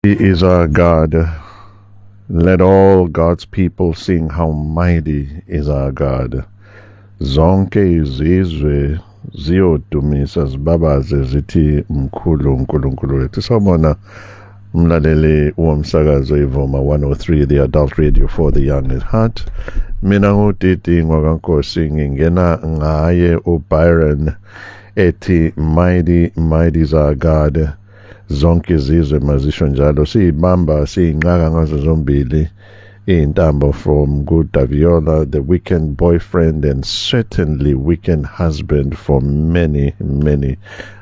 He is our God. Let all God's people sing how mighty is our God. Zonke izizwe ziyodumisa zibabaze zithi mkhulu uNkulunkulu wethu. Sawubona mlaleli womsakazo iVuma 103, the adult radio for the young at heart. Mina ngudidi ngwakankosi ngingena ngaye uByron ethi mighty is our God. Zonke izizwe mazisho njalo, siyibamba siyinqaka ngazo zombili iy'ntambo from Good Daviola, the weekend boyfriend and certainly weekend husband for many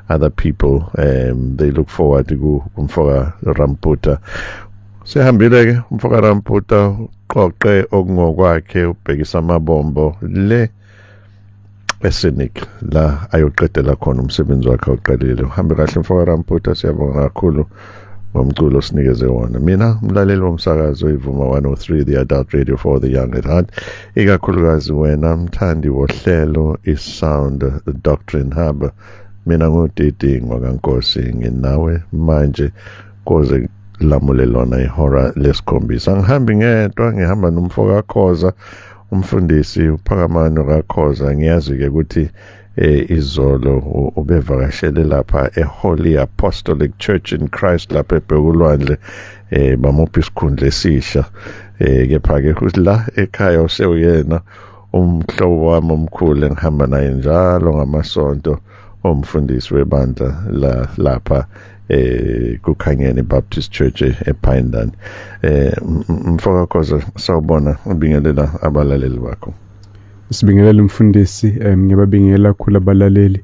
other people. They look forward to kumfoka Ramputa. Sihambile ke umfoka Ramputa uqoqe okungokwakhe ubhekisa amabombo le Esenic la ayoqedela khona umsebenzi wakhe oqalile. Uhambe kahle mfoka Ramputa, siyabonga kakhulu ngomculo sinikeze wona. Mina umlaleli womsakazo iVuma 103, the adult radio for the young at heart. Ikakhulukazi wena mthandi wohlelo iSound Doctrine Hub. Mina ngudidi ngwakankosi nginawe manje koze lamule lona ihora lesikhombisa. Angihambi ngedwa, ngihamba nomfoka Khoza, umfundisi uPhakamani kaKhoza. Ngiyazi-ke ukuthi izolo ubevakashele lapha eHoly Apostolic Church in Christ lapha eBhekulwandle, bamupha isikhundla esisha. Kepha-ke kuthi la ekhaya usewuyena umhlobo wami omkhulu engihamba naye njalo ngamasonto, umfundisi webandla lapha kuKhanyeni Baptist Church ePindan. Mfoka Khoza, sawubona, ubingelela abalaleli bakho. Sibingelela umfundisi, ngiyababingelela kakhulu abalaleli.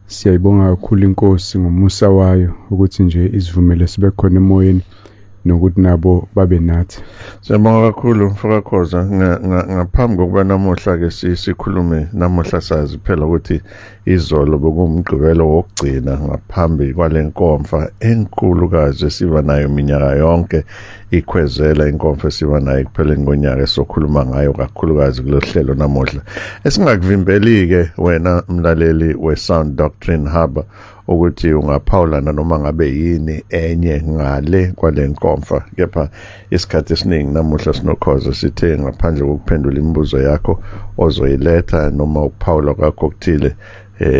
Siyayibonga kakhulu inkosi ngomusa wayo ukuthi nje isivumele sibe khona emoyeni nokuthi nabo babe nathi. Siyabonga kakhulu mfoka Khoza. Ngaphambi kokuba namuhla ke sikhulume namuhla, sazi phela ukuthi izolo bekumgqibelo wokugcina ngaphambi kwalenkomfa enkulukazi esiba nayo minyaka yonke, ikhwezela inkomfa esiba nayo kupheleni konyaka esokhuluma ngayo kakhulukazi kulohlelo namuhla. Esingakuvimbeli-ke wena mlaleli weSound Doctrine Hub ukuthi ungaphawulana noma ngabe yini enye ngale kwalenkomfa. Kepha isikhathi esiningi namuhla sinokhoza sithe ngaphandle kokuphendula imibuzo yakho ozoyiletha noma ukuphawula kwakho okuthile,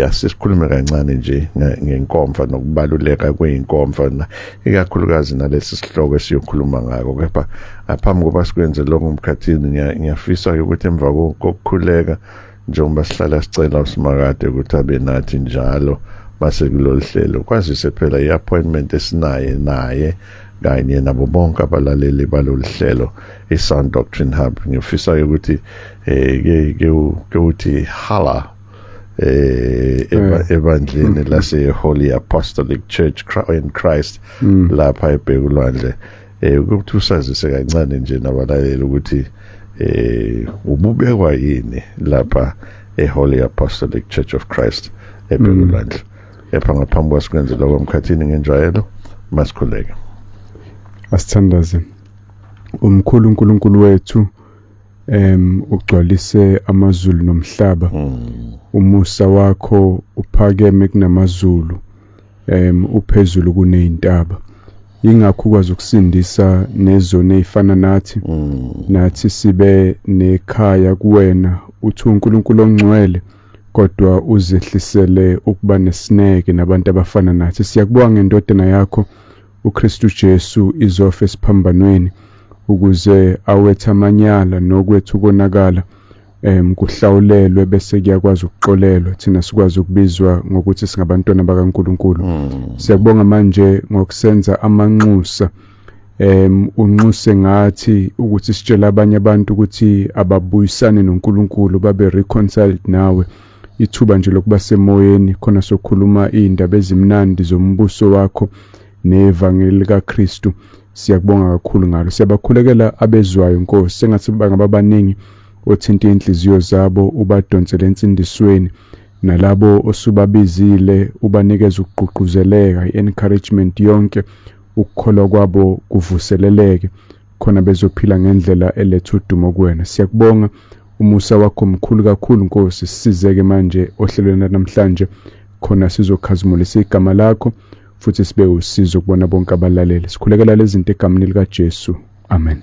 asisikhulume kancane nje ngenkomfa nokubaluleka kweyinkomfa, ikakhulukazi nalesi sihloko esiyokhuluma ngako. Kepha ngaphambi kokuba sikwenze lokho emkhathini, ngiyafisa ukuthi emva kokukhuleka njengoba sihlala sicela uSimakade ukuthi abe nathi njalo base kulolu hlelo, kwazise phela i-appointment esinaye naye kanye nabo bonke abalaleli balolu hlelo iSound Doctrine Hub. Ngifisa ukuthi ke uthi hala ebandleni lase Holy Apostolic Church in Christ lapha eBhekulwandle, ukuthi usazise kancane nje nabalaleli ukuthi ububekwa yini lapha eHoly Apostolic Church of Christ eBhekulwandle. Epha ngaphambi kwasikwenze lokho emkhathini ngenjwayelo masikhuleke. Asithandaze. Umkhulu uNkulunkulu wethu, ugcwalise amazulu nomhlaba. Umusa wakho uphakeme kunamazulu, uphezulu kuneyintaba. Yingakho ukwazi ukusindisa nezone ezifana nathi sibe nekhaya kuwena. Uthi uNkulunkulu ongcwele kodwa uzehlisele ukuba nesineke nabantu abafana nathi. Siyakubonga ngendodana yakho uKristu Jesu izofa esiphambanweni ukuze awethe amanyala nokwethu konakala kuhlawulelwe bese kuyakwazi ukuxolelwa thina sikwazi ukubizwa ngokuthi singabantwana bakaNkulunkulu. Siyakubonga manje ngokusenza amanxusa, unxuse ngathi ukuthi sitshela abanye abantu ukuthi ababuyisane noNkulunkulu, babe reconciled nawe. Ithuba nje lokuba semoyeni khona sokhuluma izindaba ezimnandi zombuso wakho nevangeli likaKristu. Siyakubonga kakhulu ngalo. Siyabakhulekela abezwayo Nkosi, sengathi bangaba baningi othinta inhliziyo zabo, ubadonsele insindisweni, nalabo osubabizile ubanikeza ukugqugquzeleka, i-encouragement yonke, ukukholwa kwabo kuvuseleleke khona bezophila ngendlela eletha udumo kuwena. Siyakubonga, umusa wakho mkhulu kakhulu Nkosi. Sisizeke manje ohlelweni namhlanje khona sizokhazimulisa igama lakho futhi sibe usizo kubona bonke abalaleli. Sikhulekela lezi zinto egameni lika Jesu. Amen.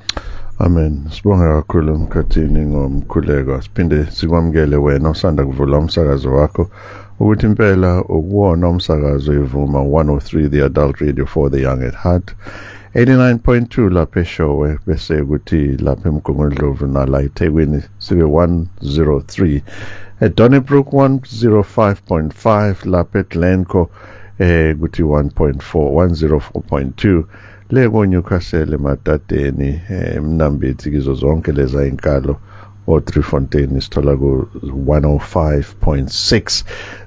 Amen. Sibonga kakhulu Mkhathini ngomkhuleko. Siphinde sikwamukele wena osanda kuvula umsakazo wakho ukuthi impela ukuwona umsakazo evuma 103 the adult radio for the young at heart, 89.2 lapha eShowe, bese ukuthi lapha eMgungundlovu nala eThekwini sibe 103, eDonnybrook 105.5, lapha eGlencoe kuthi 104.2, le koNewcastle eMadadeni, eMnambithi, kizo zonke leza inkalo o-Driefontein sithola ku 105.6,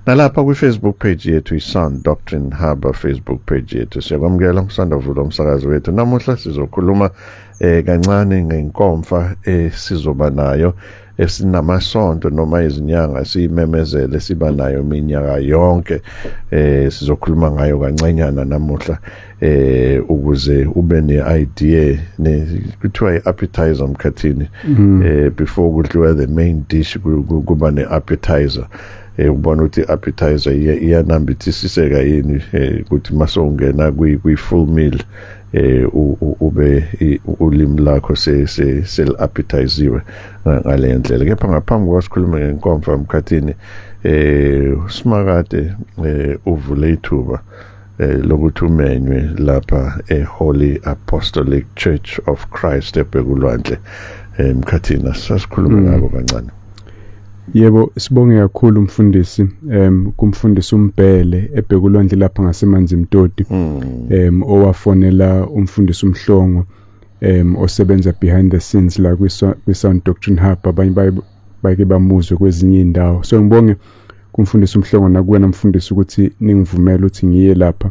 nalapha kwi-Facebook page yethu iSound Doctrine Hub Facebook page yethu. Siyakwamukela msanda vula umsakazo wethu. Namuhla sizokhuluma kancane ngenkomfa sizoba nayo esinamasonto noma izinyanga siyimemezele siba nayo minyaka yonke. Sizokhuluma ngayo kancenyana namuhla ukuze ube ne-idea kuthiwa i-appetizer Mkhathini, before kudliwa the main dish kuba ne-appetizer. Ubona ukuthi i-appetizer iyanambithisiseka yini ukuthi masongena kwi-full meal ube ulimi lakho sel-appetiziwe ngale ndlela. Kepha ngaphambi kwasikhuluma ngenkomfa Mkhathini, Simakade uvule ithuba lokuthi umenywe lapha eHoly Apostolic Church of Christ eBhekulwandle. Mkhathini, sasikhuluma ngako kancane. Yebo, sibonge kakhulu mfundisi, kumfundisi uMbhele eBhekulwandle lapha ngaseManzimtoti, owafonela umfundisi uMhlongo, osebenza behind the scenes la kwi-Sound Doctrine Hub, abanye bayike bamuzwe kwezinye indawo. So ngibonge kumfundisi uMhlongo nakuwena mfundisi ukuthi ningivumela ukuthi ngiye lapha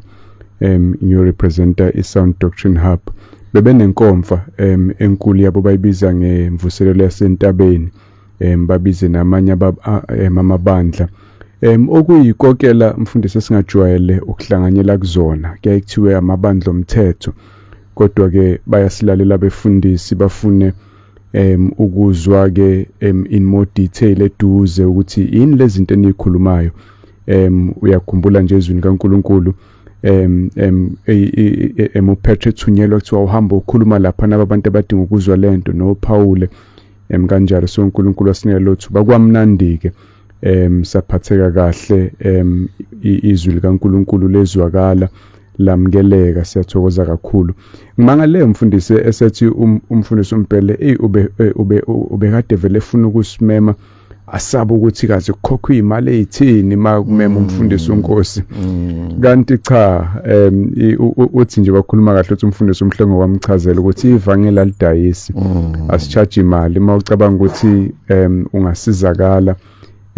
ngiyorepresenta i-Sound Doctrine Hub. Bebenenkomfa enkulu yabo bayibiza ngemvuselelo yasentabeni, babize namanye amabandla okuyikokela mfundisi esingajwayele ukuhlanganyela kuzona, kuyaye kuthiwe amabandla omthetho, kodwa ke bayasilalela befundisi bafune ukuzwa ke in more detail eduze ukuthi yini lezi zinto enikhulumayo. Uyakhumbula nje ezwini kaNkuluNkulu uPetru ethunyelwa kuthiwa uhamba ukhuluma lapha nabantu abadinga ukuzwa lento noPaul kanjalo. So uNkulunkulu wasinika lothu bakwamnandi-ke, saphatheka kahle, izwi likaNkulunkulu lezwakala lamkeleka, siyathokoza kakhulu. Ngimangale mfundisi esethi umfundisi uMbhele ubekade vele efuna ukusimema asaba ukuthi kaze kukhokhwe imali ezithini makumema umfundisi uNkosi. Kanti cha, uthi nje bakhuluma kahle uthi umfundisi uMhlongo wamchazela ukuthi ivangela lidayisi, asicharge imali. Mawucabanga ukuthi ungasizakala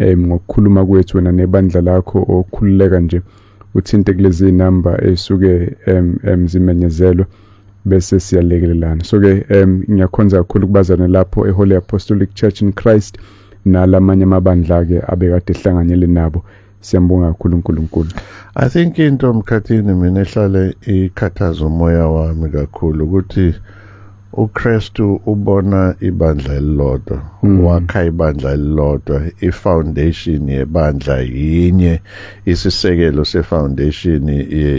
ngokukhuluma kwethu wena nebandla lakho okhululeka nje uthinte kulezi number esuke zimenyezelwe bese siyalekelelana. So ke ngiyakhonza kakhulu kubazana lapho eHoly Apostolic Church in Christ nalamanye amabandla ke abekade ehlanganyele nabo. Siyambonga kakhulu uNkulunkulu. I think into Mkhathini mina ehlale ikhathaza umoya wami kakhulu ukuthi uKristu ubona ibandla elilodwa, wakha ibandla elilodwa, ifoundation yebandla yinye, isisekelo sefoundation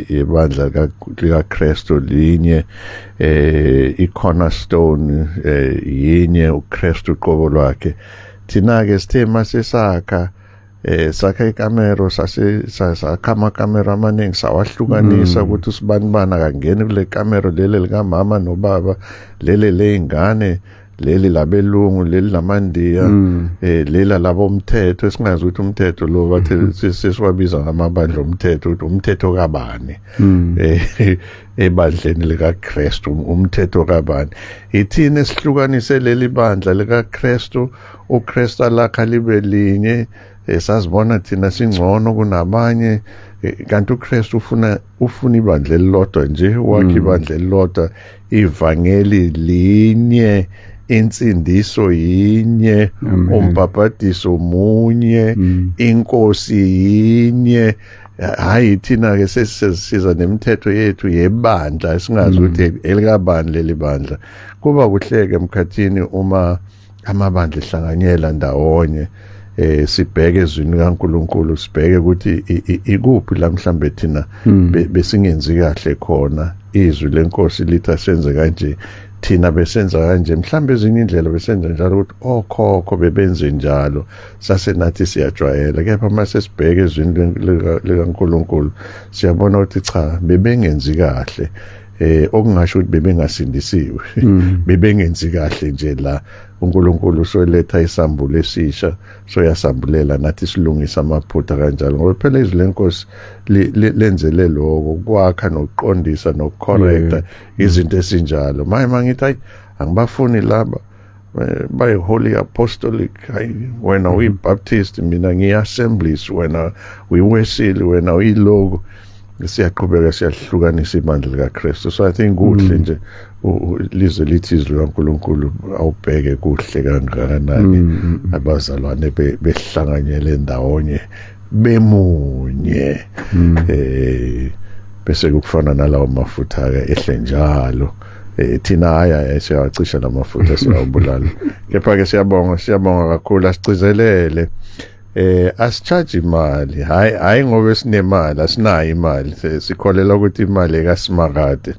yebandla likaKristu linye, icornerstone yinye, uKristu uqobo lwakhe. Thina ke sithe masesakha sakha ikamero sakha amakamero amaningi sawahlukanisa ukuthi usibani akangeni kule kamero leli likamama nobaba, leli ley'ngane, leli labelungu, leli lamandiya, lela labomthetho, esingazi ukuthi umthetho lo bathi sesiwabiza ngamabandla omthetho ukuthi umthetho kabani ebandleni likaKristu, umthetho kabani. Ithini esihlukanise leli bandla likaKristu, uKristu alakha libe linye, sazibona thina singcono kunabanye, kanti uKristu ufuna ibandla elilodwa nje, wakhe ibandla elilodwa, ivangeli linye, insindiso yinye, umbhabhadiso munye, inkosi yinye. Hayi thina ke sesiza nemithetho yethu yebandla singazi ukuthi elikabani leli bandla. Kuba kuhleke Mkhathini uma amabandla ehlanganyela ndawonye sibheke ezwini kaNkulunkulu, sibheke ukuthi ikuphi la mhlambe thina besingenzi kahle khona. Izwi lenkosi lithi asenze kanje, thina besenza kanje, mhlambe ezinye indlela besenza njalo ukuthi okhokho bebenze njalo, sasenathi siyajwayela. Kepha mase sibheke ezwini likaNkulunkulu siyabona ukuthi cha, bebengenzi kahle, okungasho ukuthi bebengasindisiwe, bebengenzi kahle nje la. uNkulunkulu soletha isambulo esisha, soyasambulela nathi silungisa amaphutha kanjalo, ngoba phela izwi lenkosi lenzele lokho, kwakha nokuqondisa nokucorrecta izinto esinjalo. Mangithi hayi angibafuni laba by Holy Apostolic, wena uyi-Baptist, mina ngiyi-Assemblies, wena uyi-Wesley, wena uyi-Logo, siyaqhubeka siyahlukanisa ibandla likaKristu. So I think kuhle nje lize lithi izwi likaNkulunkulu awubheke kuhle kangakanani abazalwane behlanganyele ndawonye bemunye, bese kufana nalawo mafutha ke ehle njalo. Thina haya siyawacisha lamafutha siyawubulala. Kepha ke siyabonga kakhulu, asicizelele. Asicharge imali, hayi ngoba sinemali, asinayo imali, sikholela ukuthi imali ekasimakade.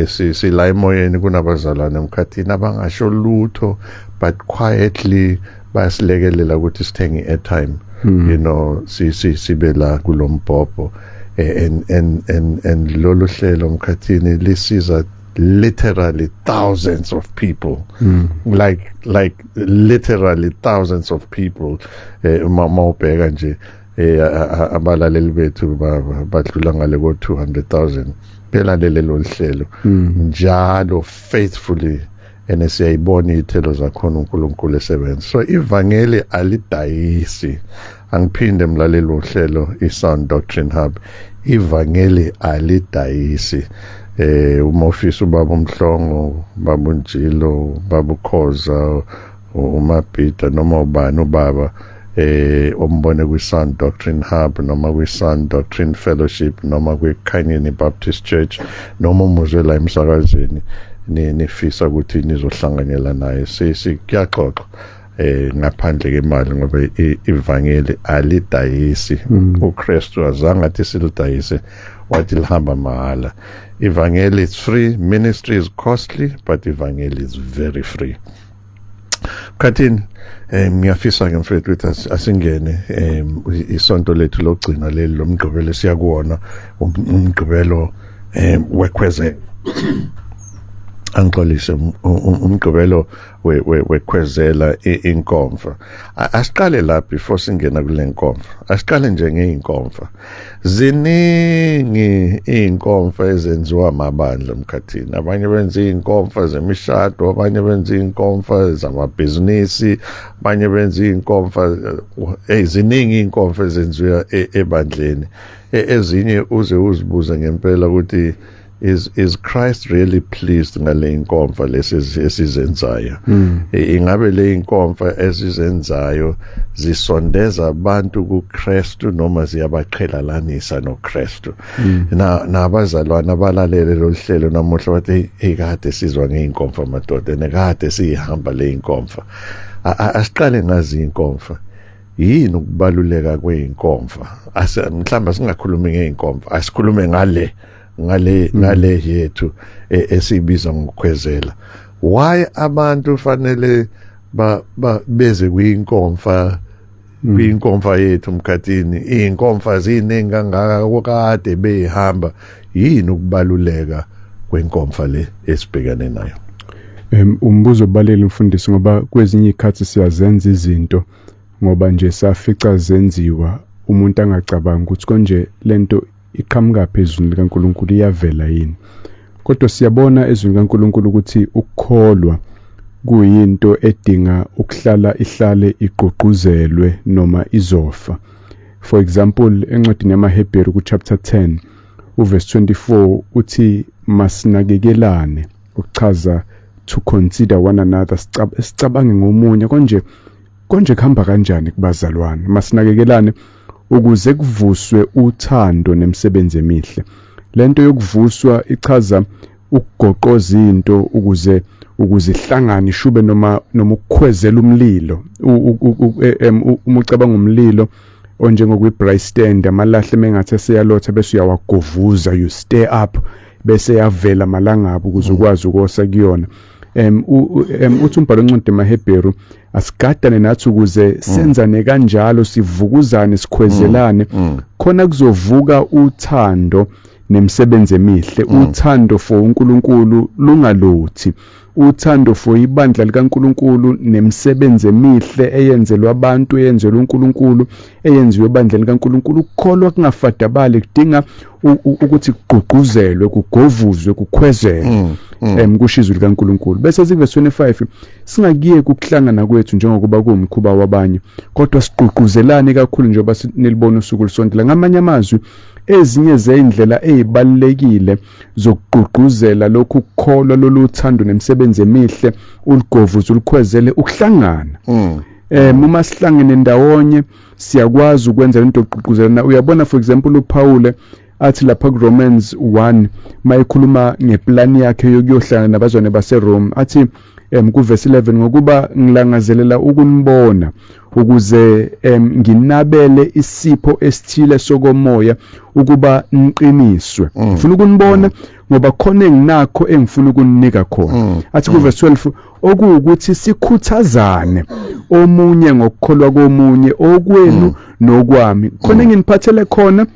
Sila emoyeni kunabazalwane emkhathini abangasho lutho, but quietly bayasilekelela ukuthi sithenge i-airtime, you know, sibe la kulombhobho, and lolu hlelo mkhathini lisiza literally thousands of people, like literally thousands of people. Mawubheka nje abalaleli bethu badlula ngale ko 200,000 belalele lo hlelo njalo faithfully, and siyayibona ithelo zakhona uNkulunkulu esebenza. So ivangeli alidayisi. Angiphinde mlaleli lo hlelo iSound Doctrine Hub, ivangeli alidayisi. Uma ufisa ubaba uMhlongo, baba uNjilo, baba uKhoza, uMabhida noma ubani ubaba ombone kwiSound Doctrine Hub noma kwiSound Doctrine Fellowship noma kwiKhanyeni Baptist Church noma umuzwe la emsakazweni, nifisa ukuthi nizohlanganyela naye, siyaxoxa ngaphandle kemali, ngoba ivangeli alidayisi. uKristu azange athi silidayise, wathi lihamba mahala. Ivangeli is free, ministry is costly, but ivangeli is very free. Khathini ngiyafisa ke mfethu ukuthi asingene isonto lethu lokugcina leli lomgqibelo siyakuwona, umgqibelo wekhweze angixolise, umgqibelo wekhwezela inkomfa. Asiqale lapha before singena kule nkomfa, asiqale nje ngeinkomfa. Ziningi inkomfa ezenziwa amabandla emkhathini. Abanye benza inkomfa zemishado, abanye benza inkomfa zamabhizinisi, abanye benza inkomfa, ziningi inkomfa ezenziwa ebandleni. Ezinye uze uzibuze ngempela ukuthi is Christ really pleased ngale inkomfa lesizenzayo? Ingabe le inkomfa esizenzayo zisondeza abantu kuKristu noma ziyabaqhelalanisa noKristu? Nabazalwane abalalele lo hlelo namuhla bathi hey, kade sizwa ngeinkomfa madoda, nekade sihamba le inkomfa. Asiqale ngazi inkomfa. Yini ukubaluleka kweinkomfa? Mhlawumbe singakhulumi ngeinkomfa, asikhulume ngale yethu esibiza ngokukhwezela. Why abantu fanele beze kwinkomfa yethu mkhathini? Inkomfa ziningi kangaka kade behamba. Yini ukubaluleka kwenkomfa le esibhekane nayo? Umbuzo obalele mfundisi, ngoba kwezinye ikhathi siyazenza izinto ngoba nje safica zenziwa, umuntu angacabanga ukuthi konje lento iqhamuka phezulu likaNkulunkulu, iyavela yini. Kodwa siyabona ezweni likaNkulunkulu ukuthi ukukholwa kuyinto edinga ihlale igqugquzelwe noma izofa. For example, encwadini yamaHebheru kuchapter 10 uverse 24 uthi masinakekelane, ukuchaza to consider one another, sicabange ngomunye. Konje kuhamba kanjani kubazalwane? Masinakekelane ukuze kuvuswe uthando nemisebenzi emihle. Lento yokuvuswa ichaza ukugoqoza into ukuze ukuze ihlangane ishube noma ukukhwezela umlilo uma ucabanga umlilo onjengokwi-bright stand amalahle mengathi seyalotha bese uyawagovuza you stay up bese yavela malangabi ukuze ukwazi ukosa kuyona. Uthi umbhalo oncwadi emaHebheru asigadane nathi ukuze senzane kanjalo sivukuzane sikhwezelane khona kuzovuka uthando nemisebenzi emihle. Uthando for uNkulunkulu lungalothi, uthando for ibandla likaNkulunkulu nemisebenzi emihle eyenzelwa abantu, eyenzelwa uNkulunkulu, eyenziwe ibandla likaNkulunkulu. Ukukholwa kungafadabali kudinga ukuthi kugqugquzelwe, kugovuzwe, kukhwezelwe kushizwe likaNkulunkulu. Bese sivesi 25 singakiye ukuhlangana kwethu njengokuba kuwumkhuba wabanye, kodwa sigqugquzelane kakhulu njengoba nilibona usuku lusondela. Ngamanye amazwi ezinye zeindlela ezibalekile zokugqugquzela lokhu kukholwa lolu thando nemisebenzi emihle uligovuze ulikhwezele ukuhlangana. Uma sihlangene ndawonye siyakwazi ukwenza into yokugqugquzelana. Uyabona for example uPaul athi lapha kuRomans 1 mayikhuluma ngeplan yakhe yokuyohlangana nabazwane baseRome athi kuverse 11 ngokuba ngilangazelela ukunibona ukuze nginabele isipho esithile sokomoya ukuba niqiniswe. Ngifuna ukunibona ngoba khona enginakho engifuna ukuninika khona. Athi kuverse 12 okuwukuthi sikhuthazane omunye ngokukholwa komunye okwenu nokwami. Khona enginiphathele khona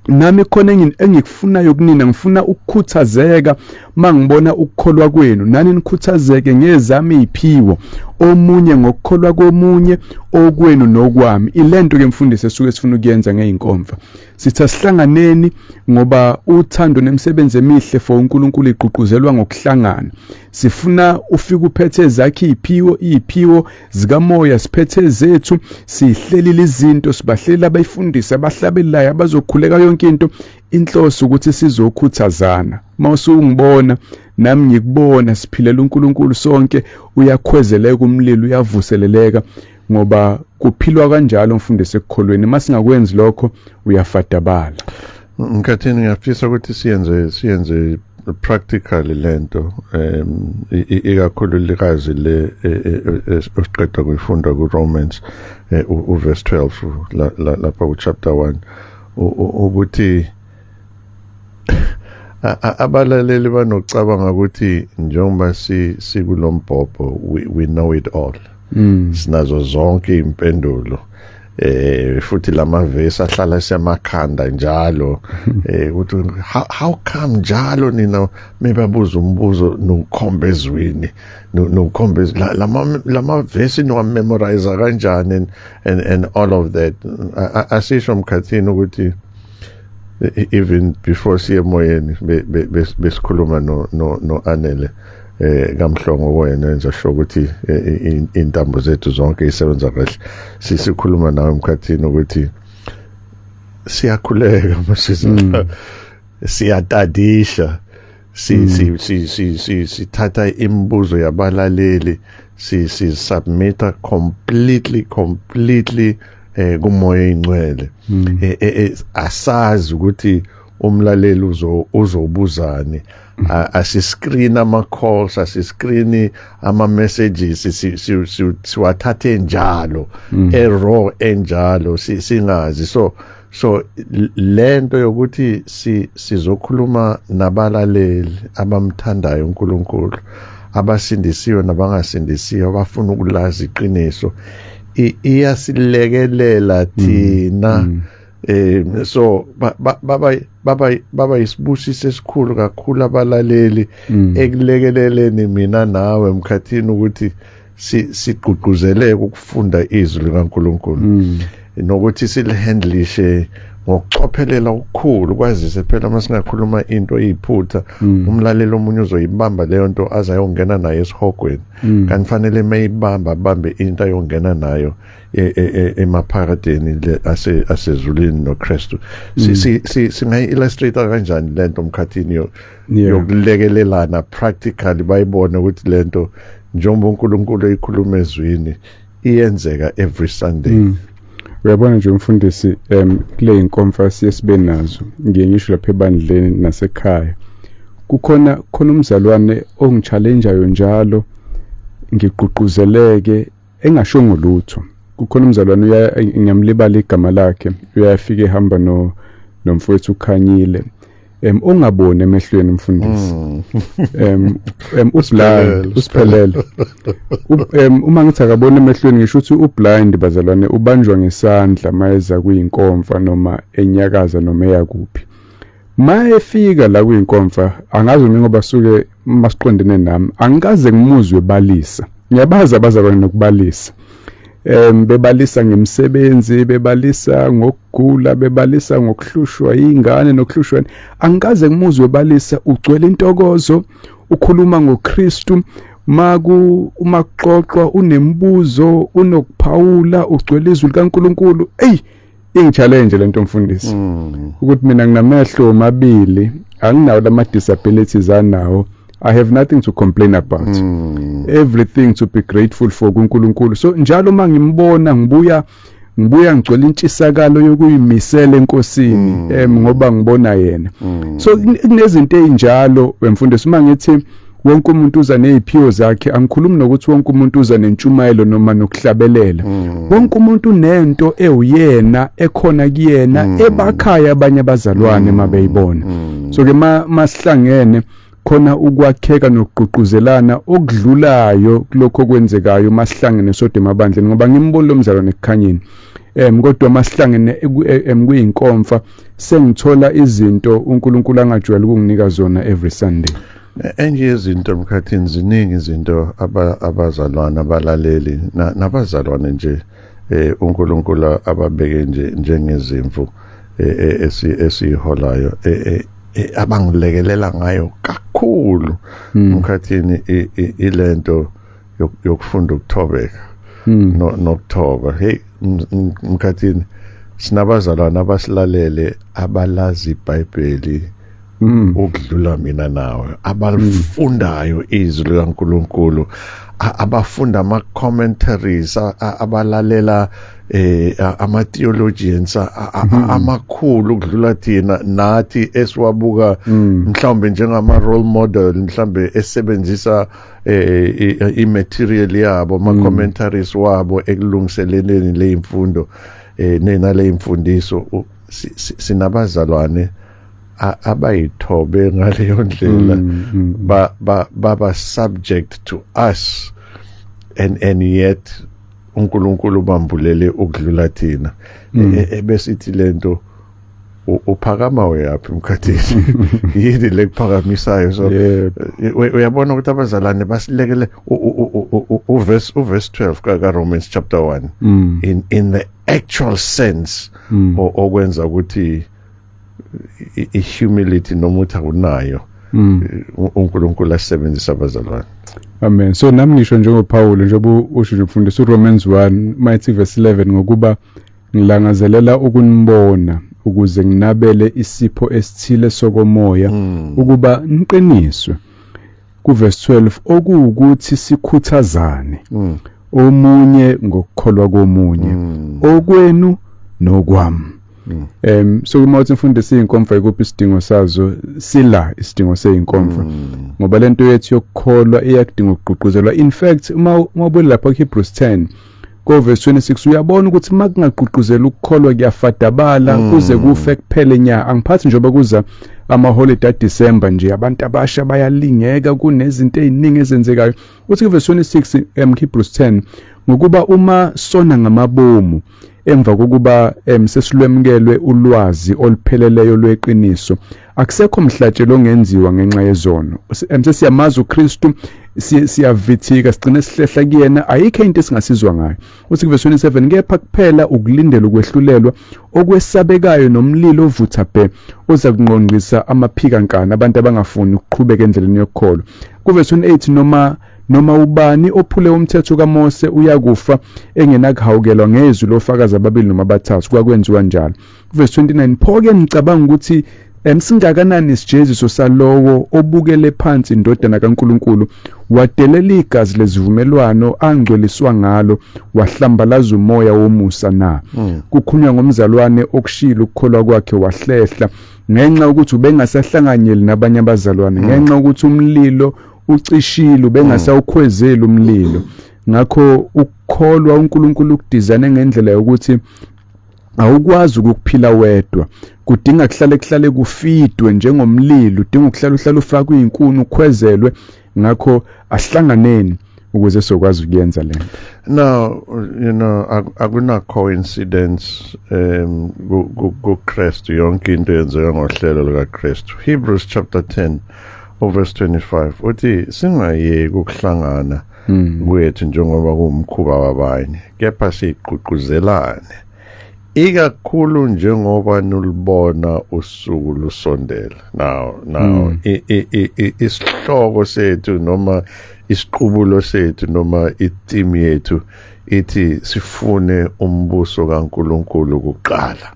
nami khona engikufunayo kunina, ngifuna ukukhuthazeka mangibona ukukholwa kwenu, nani nikhuthazeke ngezami iziphiwo, omunye ngokukholwa komunye okwenu nokwami. Ilento ke mfundisi esuke sifuna ukuyenza ngeinkomfa. Sitha sihlanganeni ngoba uthando nemisebenzi emihle for uNkulunkulu igqugquzelwa ngokuhlangana. Sifuna ufike uphethe zakhe iziphiwo zikamoya, siphethe zethu, sihlelile izinto, sibahlelela abayifundisa abahlabelayo abazokhuleka yonke into. Inhloso ukuthi sizokhuthazana. Mawusungibona nami ngikubona siphilela uNkulunkulu sonke, uyakhwezeleka umlilo, uyavuseleleka ngoba kuphilwa kanjalo mfundisi ekukholweni. Masingakwenzi lokho uyafadabala. Ngikathini ngiyafisa ukuthi siyenze practically lento ikakhulu likazi le osiqeda kuyifunda kuRomans uverse 12 lapha kuchapter 1 ukuthi abalaleli banocabanga ukuthi njengoba sikulombhobho we know it all. Sinazo zonke impendulo futhi lamavesi ahlala semakhanda njalo ukuthi how come njalo nina mebabuza umbuzo nokhombe ezwini nokhombe lamavesi no memorize kanjani and all of that. Asisho Mkhathini ukuthi even before siye emoyeni besikhuluma no Anele kaMhlongo wena enza sho ukuthi intambo zethu zonke isebenza kahle. Sisikhuluma nawe Mkhathini ukuthi siyakhuleka masizela, siyatadisha, sithatha imibuzo yabalaleli, submita completely kumoya ingcwele. Asazi ukuthi umlaleli uzobuzani. Asiscreen ama-calls, asiscreen ama-messages, siwathathe njalo, raw enjalo, singazi. So lento yokuthi sizokhuluma nabalaleli abamthandayo uNkulunkulu, abasindisiwe nabangasindisiwe, abafuna ukulazi iqiniso, iyasilekelela thina. So baba isibusiso esikhulu kakhulu abalaleli ekulekeleleni mina nawe Mkhathini ukuthi sigqugquzeleke ukufunda izwi likaNkulunkulu nokuthi silihandlishe ngokucophelela okukhulu, kwazise phela masingakhuluma into eyiphutha umlaleli omunye uzoyibamba leyo nto azayongena nayo esihogweni, kanti fanele mayibamba bambe into ayongena nayo emaphakadeni asezulwini noKristu. Singayi-illustrate kanjani lento Mkhathini yokulekelelana practically bayibone ukuthi lento njengoba uNkulunkulu eyikhuluma ezwini iyenzeka every Sunday. Uyabona nje umfundisi kule inkomfa siyesibe nazo, ngiye ngisho lapha ebandleni nasekhaya, kukhona umzalwane ongichallengeayo njalo ngigqugquzeleke engashongo lutho. Kukhona umzalwane ngiyamlibala igama lakhe, uyafika ehamba nomfowethu uKhanyile. Ungabone emehlweni mfundisi. Ublind, usiphelele. Uma ngithi akabone emehlweni ngisho ukuthi ublind bazalwane ubanjwa ngesandla mayeza kuyinkomfa noma enyakaza noma eyakuphi. Mayefika la kuyinkomfa angazi mina ngoba suke masiqondene nami angikaze ngimuzwe balisa. Ngiyabaza abazalwane nokubalisa. Bebalisa ngemsebenzi, bebalisa ngokugula, bebalisa ngokuhlushwa ingane nokuhlushwa. Angikaze ngimuzwe balisa ugcwele intokozo, ukhuluma ngoKristu, uma kuxoxwa unembuzo, unokuphawula, ugcwele izwi likaNkulunkulu. Ingi-challenge lento mfundisi. Ukuthi mina nginamehlo amabili, anginawo lama disabilities anawo. I have nothing to complain about. Everything to be grateful for kuNkulunkulu. So njalo mangimbona ngibuya ngicwele intshisakalo yokuyimisela enkosini ngoba ngibona yena. So kunezinto ezinjalo wemfundisi uma ngithi wonke umuntu uza neziphiwo zakhe, angikhulumi nokuthi wonke umuntu uza nentshumayelo noma nokuhlabelela. Wonke umuntu unento ewuyena ekhona kuyena ebakhaya abanye abazalwane mabeyibona. So ke masihlangene khona ukwakheka nokugqugquzelana okudlulayo kulokho okwenzekayo masihlangene sodwa emabandleni ngoba ngimboni lo mzalwane ekukhanyeni. Kodwa masihlangene kuyinkomfa sengithola izinto uNkulunkulu angajwayele ukunginika zona every Sunday. Enye izinto emkhathini ziningi izinto abazalwane abalaleli nabazalwane nje uNkulunkulu ababeke nje njengezimvu esiholayo abangilekelela ngayo kakhulu emkhathini ilento yokufunda ukuthobeka nokuthoba. Hey emkhathini sinabazalwane abasilalele abalazi iBhayibheli ukudlula mina nawe, abalifundayo izwi likaNkulunkulu, abafunda ama-commentaries, abalalela ama-theologians amakhulu ukudlula thina nathi esiwabuka mhlawumbe njengama-role model, mhlawumbe esebenzisa i-material yabo, ama-commentaries wabo ekulungiseleleni le imfundo nale imfundiso. Sinabazalwane abayithobe ngaleyo ndlela baba subject to us and yet uNkulunkulu bambulele ukudlula thina. Ebesithi lento uphakama uyaphi mkhathini yini lekuphakamisayo. So uyabona ukuthi abazalwane basilekele uverse 12 ka Romans chapter 1 in the actual sense okwenza ukuthi i-humility nomuthi akunayo uNkulunkulu asebenzisa abazalwane. Amen. So nami ngisho njengoPaul njengoba usho nje mfundisi uRomans 1 mighty verse 11 ngokuba ngilangazelela ukunibona ukuze nginabele isipho esithile sokomoya ukuba niqiniswe. Ku verse 12 okuwukuthi sikhuthazane omunye ngokukholwa komunye okwenu nokwami. So uma uthi mfundisi inkomfa ikuphi isidingo sazo, sila isidingo seyinkomfa ngoba lento yethu yokukholwa iyakudinga ukugqugquzelwa. In fact uma ubona lapha Hebrews 10 ko verse 26 uyabona ukuthi makungagqugquzela ukukholwa kuyafadabala kuze kufe kuphele nya. Angiphathi njengoba kuza ama-holiday December nje abantu abasha bayalingeka kunezinto eziningi ezenzekayo. Uthi verse 26 Hebrews 10 ngokuba uma sona ngamabomu emva kokuba sesilwemukelwe ulwazi olupheleleyo lweqiniso akusekho mhlatshelo ongenziwa ngenxa yezono. Sesiyamazi uKristu, siyavithika, sigcine sihlehla kuyena, ayikho into esingasizwa ngayo. Uthi verse 27 kepha kuphela ukulindela ukwehlulelwa okwesabekayo nomlilo ovutha bhe oza kunqonqisa amaphikankana abantu abangafuni ukuqhubeka endleleni yokukholwa. Ku verse 28 noma ubani ophule umthetho kaMose uyakufa engenakuhawukelwa ngezwi lofakazi ababili noma abathathu kwakwenziwa njalo. Verse 29 pho-ke ngicabanga ukuthi singakanani isijeziso salowo obukele phansi indodana kaNkulunkulu wadelela igazi lezivumelwano angcweliswa ngalo wahlambalaza umoya womusa na. Kukhulunywa ngomzalwane okushila ukukholwa kwakhe wahlehla ngenxa ukuthi ubengasahlanganyeli nabanye abazalwane, ngenxa ukuthi umlilo ucishile ubengasawukhwezeli umlilo. Ngakho ukukholwa uNkulunkulu ukudizayine ngendlela yokuthi awukwazi ukuphila wedwa, kudinga kuhlale kufidwe njengomlilo, udinga ukuhlala ufakwe izinkuni ukhwezelwe. Ngakho ahlanganeni ukuze sokwazi ukuyenza lento. Now, akuna coincidence kuKristu yonke into yenzeka ngohlelo likaKristu. Hebrews chapter 10 verse 25 uthi singayeki ukuhlangana kwethu njengoba kuwumkhuba wabanye, kepha siqhuquzelane, ikakhulu njengoba nulibona usuku lusondela. Now isihloko sethu noma isiqubulo sethu noma itheme yethu ithi sifune umbuso kaNkulunkulu kuqala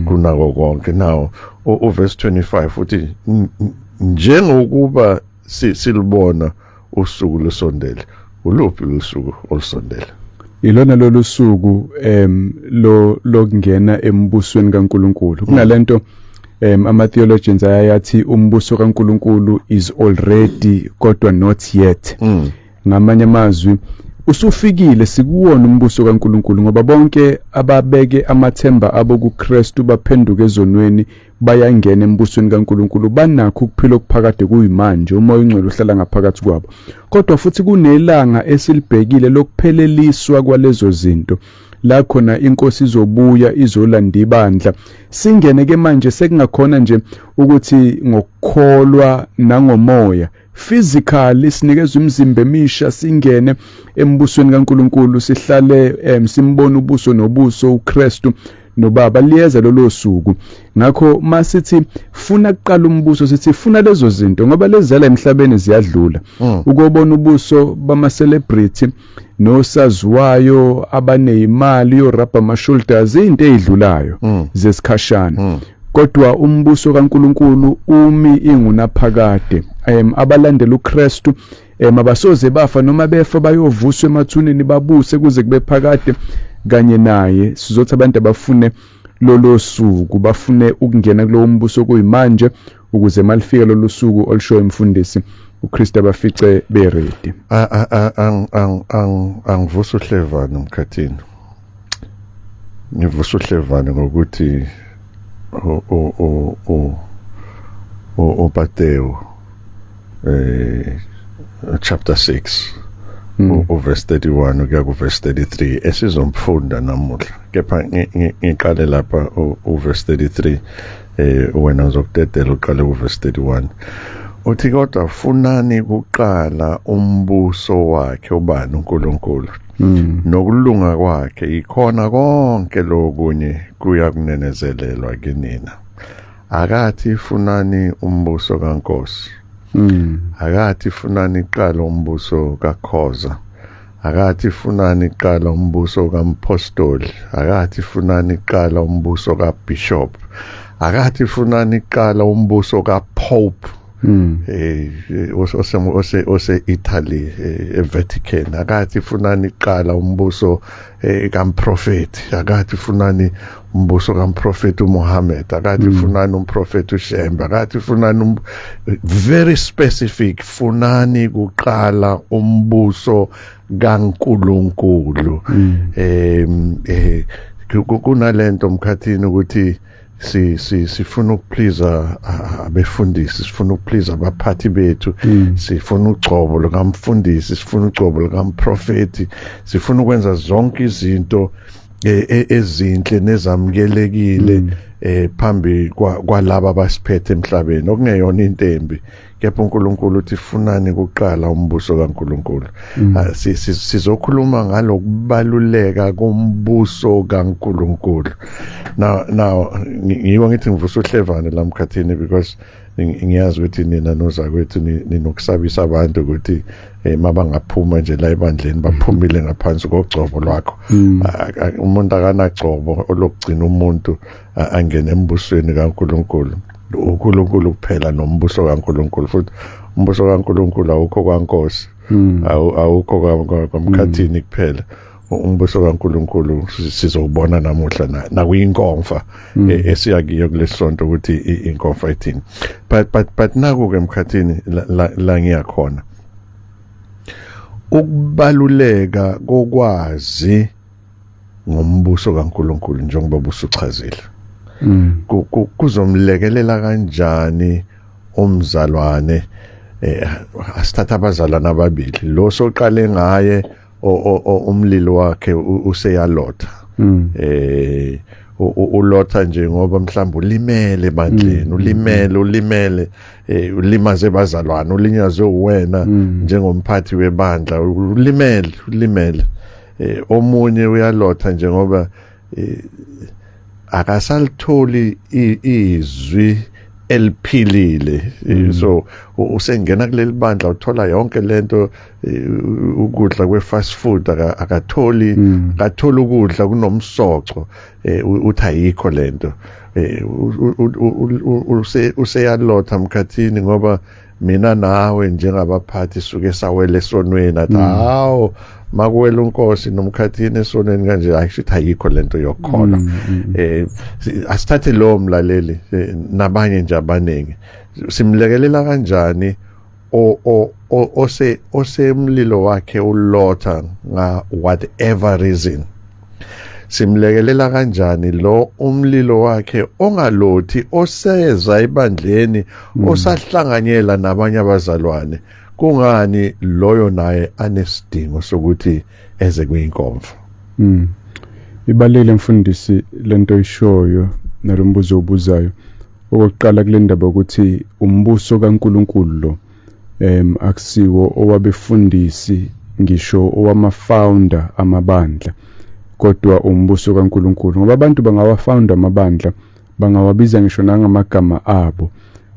kunako konke. Now uverse 25 uthi njengokuba silibona usuku lusondela. Uluphi usuku olusondela? Ilona lolu suku lokungena embusweni kaNkulunkulu. Kunalento ama theologians ayathi umbuso kaNkulunkulu is already kodwa not yet. Ngamanye amazwi usufikile, sikuwona umbuso kaNkulunkulu ngoba bonke ababeke amathemba abo kuKristu baphenduka ezonweni bayangena embusweni kaNkulunkulu, banakho ukuphila okuphakade kuyimanje, umoya ongcwele uhlala ngaphakathi kwabo. Kodwa futhi kunelanga esilibhekile lokupheleliswa kwalezo zinto, la khona inkosi izobuya izolanda ibandla. Singene ke manje sekungakhona nje ukuthi ngokukholwa nangomoya physically sinikezwe imizimba emisha singene embusweni kaNkulunkulu, sihlale simbona ubuso nobuso uKristu noBaba liyeza lolo suku. Ngakho masithi funa kuqala umbuso, sithi funa lezo zinto ngoba lezela emhlabeni ziyadlula. Ukubona ubuso bama celebrity nosaziwayo abanezimali yorabha ama-shoulders, into ezidlulayo zesikhashana. Kodwa umbuso kaNkulunkulu umi ingunaphakade. Abalandela uKristu abasoze bafa, noma befa bayovuswa emathuneni babuse kuze kube phakade kanye naye. Sizothi abantu abafune lolo suku, bafune ukungena kulowo mbuso kuyimanje ukuze malifika lolo suku olushoyo umfundisi uKristu abafice beready. Angivusa uhlevane mkhathini. Ngivusa uhlevane ngokuthi Matthew chapter 6 verse 31 ukuya ku verse 33 esizomfunda namuhla. Kepha ngiqale lapha verse 33 wena uzokudedela uqale ku verse 31. Uthi kodwa funani kuqala umbuso wakhe ubani uNkulunkulu nokulunga kwakhe, ikhona konke lokunye kuya kunenezelelwa kinina. Akathi funani umbuso kaNkosi, akathi funani qala umbuso kaKhoza, akathi funani qala umbuso kaMpostoli, akathi funani qala umbuso kaBishop, akathi funani qala umbuso kaPope ose Italy Vatican, akathi funani qala umbuso kamprofeti, akathi funani umbuso kamprofeti uMuhammad, akathi funani umprofeti uShemba, akathi funani very specific, funani kuqala umbuso kaNkulunkulu. Kunalento mkhathini ukuthi sifuna ukupleaser abefundisi, sifuna ukupleaser abaphathi bethu, sifuna ugcobo lukamfundisi, sifuna ugcobo lukamprofeti, sifuna ukwenza zonke izinto ezinhle nezamukelekile phambi kwalabo abasiphethe emhlabeni, okungeyona into embi. Kepha uNkulunkulu uthi funani kuqala umbuso kaNkulunkulu. Sizokhuluma ngalokubaluleka kombuso kaNkulunkulu. Now ngiyiwa ngithi ngivusa uhlevane la mkhathini because ngiyazi ukuthi nina nozakwethu ninokusabisa abantu ukuthi mabangaphuma nje la ebandleni baphumile ngaphansi kogcobo lwakho. Umuntu akanagcobo olokugcina umuntu angene embusweni kaNkulunkulu. uNkulunkulu kuphela nombuso kaNkulunkulu, futhi umbuso kaNkulunkulu awukho kwaNkosi, awukho kwaMkhathini kuphela, umbuso kaNkulunkulu sizobona namuhla nakuyinkomfa esiya kiyo kulesonto ukuthi inkomfa ithini. But naku ke emkhathini la ngiyakhona ukubaluleka kokwazi ngombuso kaNkulunkulu njengoba busuchazile. Kuzomlekelela kanjani umzalwane asithatha abazalwana ababili lo soqale ngaye umlilo wakhe useyalotha ulotha nje ngoba mhlawumbe ulimele ebandleni ulimele ulimaze abazalwane ulinyazwe uwena njengomphathi webandla ulimele omunye uyalotha njengoba akasalitholi izwi eliphilile so usengena kuleli bandla uthola yonke lento ukudla kwe-fast food akatholi ukudla kunomsoco uthi ayikho lento useyalotha mkhathini ngoba mina nawe njengabaphathi suke sawele esonweni athi hawo makuwela unkosi nomkhathini esonweni kanje ayishithi ayikho lento yokukholwa. Asithathe lo mlaleli nabanye nje abaningi simlekelela kanjani osemlilo wakhe ulotha nga whatever reason, simlekelela kanjani lo umlilo wakhe ongalothi oseza ebandleni osahlanganyela nabanye abazalwane, kungani loyo naye anesidingo sokuthi eze kuyinkomfa? Ibalele mfundisi lento ishoyo nalombuzo obuzayo. Okokuqala kule ndaba ukuthi umbuso kaNkulunkulu lo akusiwo owabefundisi ngisho owama-founder amabandla, kodwa umbuso kaNkulunkulu ngoba abantu bangawa-founder amabandla bangawabiza ngisho nangamagama abo,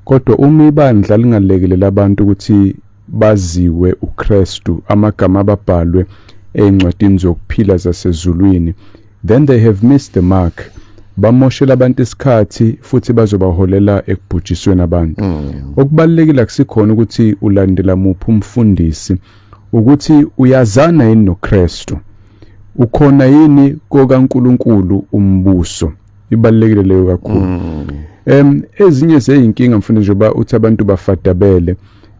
kodwa uma ibandla lingalekelela abantu ukuthi baziwe uKristu amagama ababhalwe ezincwadini zokuphila zasezulwini, then they have missed the mark. Bamoshela abantu isikhathi futhi bazobaholela ekubhujisweni abantu. Okubalekile akusikhona ukuthi ulandela muphi umfundisi, ukuthi uyazana yini noKristu, ukhona yini kokaNkulunkulu umbuso. Ibalekile leyo kakhulu. Ezinye zeyinkinga mfundisi njengoba uthi abantu bafadabele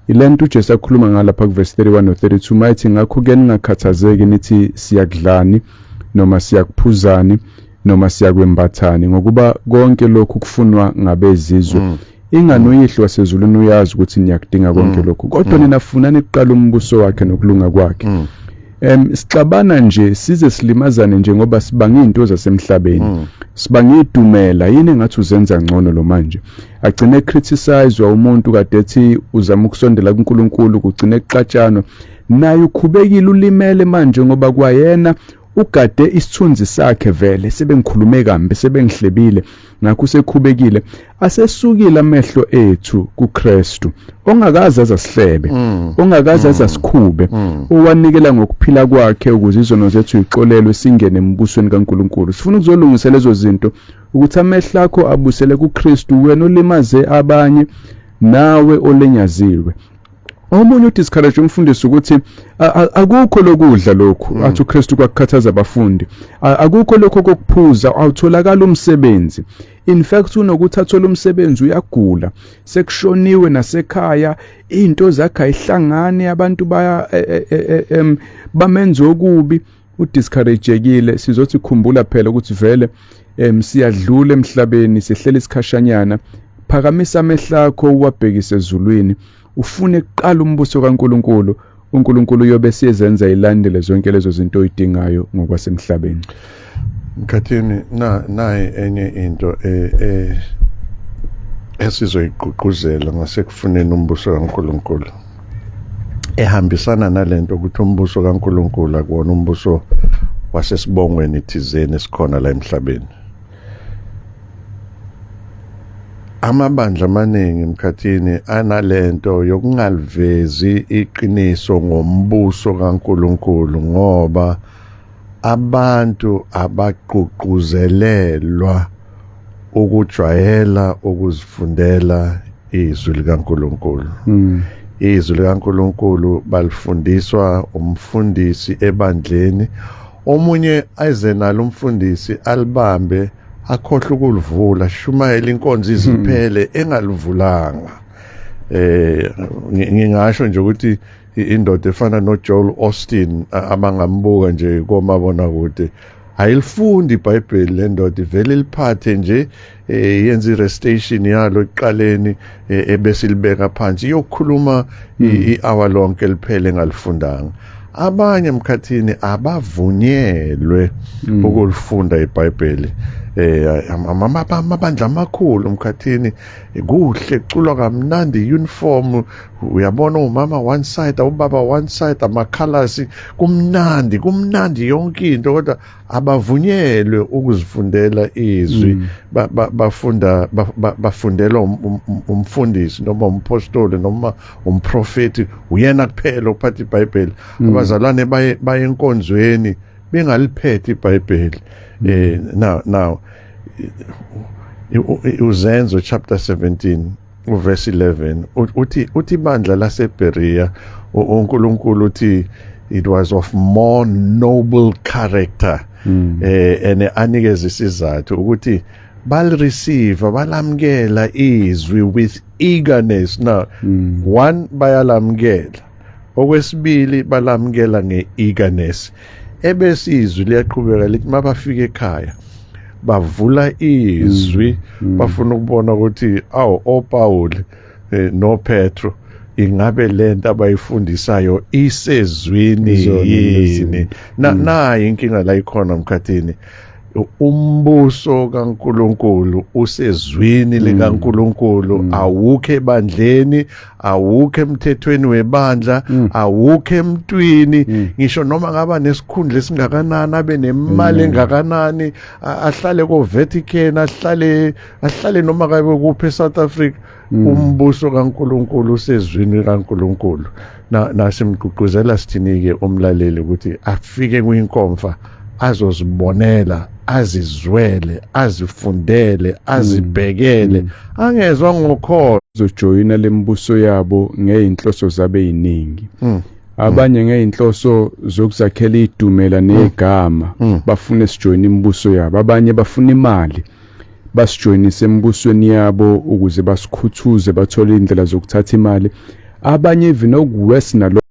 ilento uJesu akhuluma ngalapha kuverse 31 no32 mayithi ngakho ke ningakhathazeki nithi siyakudlani noma siyakuphuzani noma siyakwembathani ngokuba konke lokhu kufunwa ngabezizwe. Ingani uyihlo wasezulwini uyazi ukuthi niyakudinga konke lokhu, kodwa nina funani kuqala umbuso wakhe nokulunga kwakhe. Sixabana nje size silimazane nje ngoba sibanga izinto zasemhlabeni, sibanga idumela yini engathi uzenza ngcono lo manje, agcine criticize umuntu kade ethi uzama ukusondela kuNkulunkulu, kugcine kuxatshanwa naye ukhubekile ulimele manje ngoba kwayena ugade isithunzi sakhe vele sebengikhulume kambe sebengihlebile ngakho usekhubekile. Asesukile amehlo ethu kuKristu ongakazi azasihlebe, ongakazi azasikhube, owanikela ngokuphila kwakhe ukuze izono zethu ixolelwe singene embusweni kaNkulunkulu. Sifuna ukuzolungisa lezo zinto ukuthi amehlo akho abusele kuKristu, wena olimaze abanye nawe olenyaziwe. Omunye udiscourage umfundisi ukuthi akukho lokudla lokhu athi uKristu kwakukhathaza abafundi, akukho lokho kokuphuza awutholakala umsebenzi. In fact unokuthi athola umsebenzi uyagula, sekushoniwe nasekhaya, into zakhe ayihlangane, abantu baya bamenza okubi. Udiscourageekile sizothi khumbula phela ukuthi vele siyadlula emhlabeni, sihlela isikhashanyana. Phakamisa amehlo akho uwabhekise ezulwini, ufune kuqala umbuso kaNkulunkulu, uNkulunkulu uyobe siyenza ilandele zonke lezo zinto oyidingayo ngokwasemhlabeni. Mkhathini nayi enye into esizoyiqhuquzela ngasekufuneni umbuso kaNkulunkulu ehambisana nalento ukuthi umbuso kaNkulunkulu akuwona umbuso wasesibongweni thizeni esikhona la emhlabeni. Amabandla amaningi mkhathini analento yokungalivezi iqiniso ngombuso kaNkulunkulu ngoba abantu abaqhuquzelelwa ukujwayela ukuzifundela izwi likaNkulunkulu. Izwi likaNkulunkulu balifundiswa umfundisi ebandleni omunye aze nalo umfundisi alibambe akhohle ukulivula shumayela inkonzo iziphele engalivulanga. Ngingasho nje ukuthi indoda efana noJoel Austin abangambuka nje komabona kude ayilifundi iBhayibheli le ndoda ivele liphathe nje yenza irestation yalo eqaleni ebese libeka phansi iyokhuluma i-hour lonke liphele engalifundanga. Abanye emkhathini abavunyelwe ukulifunda iBhayibheli. Amabandla amakhulu emkhathini kuhle kuculwa kamnandi uniform, uyabona umama one side ubaba one side, amakhalasi kumnandi yonke into, kodwa abavunyelwe ukuzifundela izwi. Bafundela umfundisi noma umpostoli noma umprofeti, uyena kuphela uphatha iBhayibheli. Abazalwane baye enkonzweni bengaliphethe iBhayibheli. Now uZenzo chapter 17 verse 11 uthi ibandla laseBerea uNkulunkulu uthi it was of more noble character, and anikeza isizathu ukuthi balireceive balamkela izwi with eagerness. Now one bayalamkela, okwesibili balamkela nge-eagerness. Ebese izwi liyaqhubeka lithi mabafika ekhaya bavula izwi bafuna ukubona ukuthi oPaul noPetro ingabe lento abayifundisayo isezwini yini. Nayi inkinga la ikhona emkhathini. Umbuso kaNkulunkulu usezwini likaNkulunkulu, awukho ebandleni, awukho emthethweni webandla, awukho emntwini. Ngisho noma ngaba nesikhundla esingakanani, abe nemali engakanani, ahlale ko-Vatican, ahlale noma kabe kuphi eSouth Africa, umbuso kaNkulunkulu usezwini likaNkulunkulu. Nasimgqugquzela sithini-ke umlaleli ukuthi afike kwinkomfa azozibonela, azizwele, azifundele, azibhekele, angezwa ngokhohlwa. Zojoyina lembuso yabo ngeyinhloso zabe yiningi. Abanye ngeyinhloso zokuzakhela idumela negama, bafuna sijoyina imbuso yabo. Abanye bafuna imali, basijoyinise embusweni yabo ukuze basikhuthuze bathole indlela zokuthatha imali. Abanye even okuwesi nalo